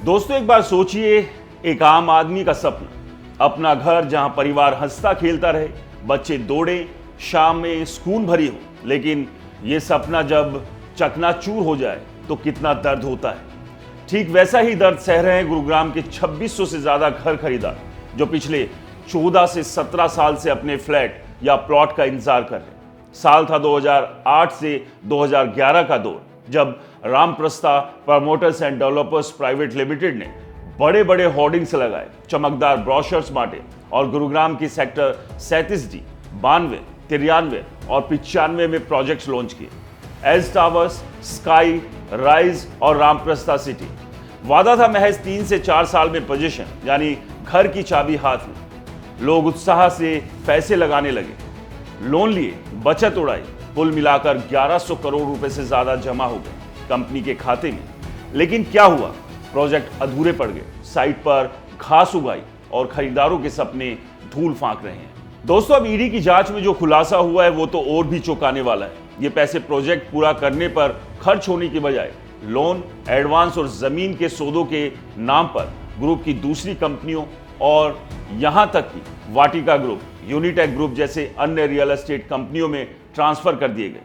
दोस्तों एक बार सोचिए, एक आम आदमी का सपना, अपना घर जहां परिवार हंसता खेलता रहे, बच्चे दौड़े, शाम में सुकून भरी हो। लेकिन यह सपना जब चकनाचूर हो जाए तो कितना दर्द होता है। ठीक वैसा ही दर्द सह रहे हैं गुरुग्राम के 2600 से ज्यादा घर खरीदार, जो पिछले 14 से 17 साल से अपने फ्लैट या प्लॉट का इंतजार कर रहे हैं। साल था 2008 से 2011 का दौर, जब Ramprastha promoters and developers private limited ने बड़े बड़े होर्डिंग्स लगाए, चमकदार ब्रोशर्स बांटे और गुरुग्राम की सेक्टर 37D, 92, 93 और 95 में प्रोजेक्ट्स लॉन्च किए। एज टावर्स, स्काई, राइज और रामप्रस्था सिटी। वादा था महज 3 से 4 साल में पोजीशन, यानी घर की चाबी हाथ में। लोग उत्साह से पैसे लगाने लगे, लोन लिए, बचत उड़ाई, कुल मिलाकर 1100 करोड़ रुपए से ज्यादा जमा हो गए कंपनी के खाते में। लेकिन क्या हुआ? प्रोजेक्ट अधूरे पड़ गए, साइट पर घास उगाई और खरीदारों के सपने धूल फांक रहे हैं। दोस्तों, अब ईडी की जांच में जो खुलासा हुआ है वो तो और भी चौंकाने वाला है। ये पैसे प्रोजेक्ट पूरा करने पर खर्च होने की बजाय लोन, एडवांस और जमीन के सौदों के नाम पर ग्रुप की दूसरी कंपनियों और यहां तक कि वाटिका ग्रुप, यूनिटेक ग्रुप जैसे अन्य रियल एस्टेट कंपनियों में ट्रांसफर कर दिए गए।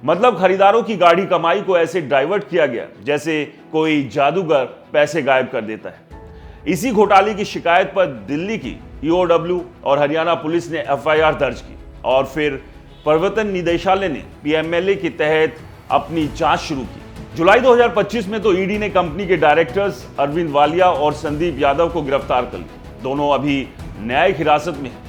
मतलब खरीदारों की गाढ़ी कमाई को ऐसे डाइवर्ट किया गया जैसे कोई जादूगर पैसे गायब कर देता है। इसी घोटाले की शिकायत पर दिल्ली की ईओडब्ल्यू और हरियाणा पुलिस ने एफआईआर दर्ज की और फिर प्रवर्तन निदेशालय ने पीएमएलए के तहत अपनी जांच शुरू की। जुलाई 2025 में तो ईडी ने कंपनी के डायरेक्टर्स अरविंद वालिया और संदीप यादव को गिरफ्तार कर लिया। दोनों अभी न्यायिक हिरासत में हैं।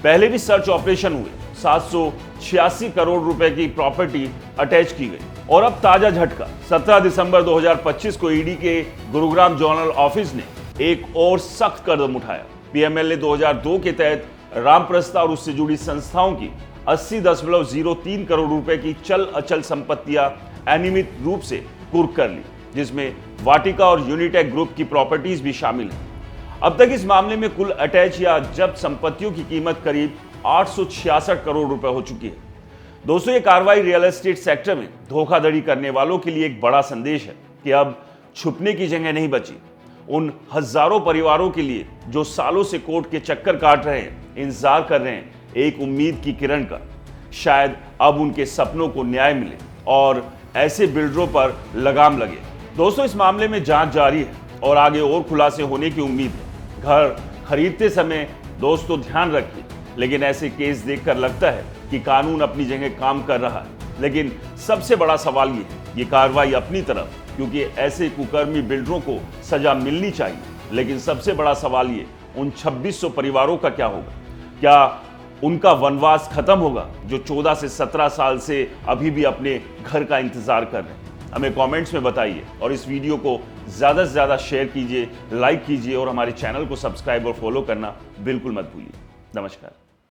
पहले भी सर्च ऑपरेशन हुए, 786 करोड़ रुपए की प्रॉपर्टी अटैच की गई। और अब ताजा झटका, 17 दिसंबर 2025 को ईडी के गुरुग्राम जोनल ऑफिस ने एक और सख्त कदम उठाया। पीएमएलए 2002 के तहत रामप्रस्था और उससे जुड़ी संस्थाओं की 80.03 करोड़ रुपए की चल अचल संपत्तियां अनियमित रूप से कुर्क कर ली, जिसमें वाटिका और यूनिटेक ग्रुप की प्रॉपर्टीज भी शामिल हैं। अब तक इस मामले में कुल अटैच या जब्त संपत्तियों की कीमत करीब 866 करोड़ रुपए हो चुकी है। दोस्तों, ये कार्रवाई रियल एस्टेट सेक्टर में धोखाधड़ी करने वालों के लिए एक बड़ा संदेश है कि अब छुपने की जगह नहीं बची। उन हजारों परिवारों के लिए जो सालों से कोर्ट के चक्कर काट रहे हैं, इंतजार कर रहे हैं एक उम्मीद की किरण का। शायद अब उनके सपनों को न्याय मिले और ऐसे बिल्डरों पर लगाम लगे। दोस्तों, इस मामले में जांच जारी है और आगे और खुलासे होने की उम्मीद है। घर खरीदते समय दोस्तों ध्यान रखिए, लेकिन ऐसे केस देखकर लगता है कि कानून अपनी जगह काम कर रहा है। लेकिन सबसे बड़ा सवाल ये है, ये कार्रवाई अपनी तरफ, क्योंकि ऐसे कुकर्मी बिल्डरों को सजा मिलनी चाहिए। लेकिन सबसे बड़ा सवाल ये, उन 2600 परिवारों का क्या होगा? क्या उनका वनवास खत्म होगा जो 14 से 17 साल से अभी भी अपने घर का इंतजार कर रहे हैं? हमें कमेंट्स में बताइए और इस वीडियो को ज़्यादा से ज़्यादा शेयर कीजिए, लाइक कीजिए और हमारे चैनल को सब्सक्राइब और फॉलो करना बिल्कुल मत भूलिए। नमस्कार।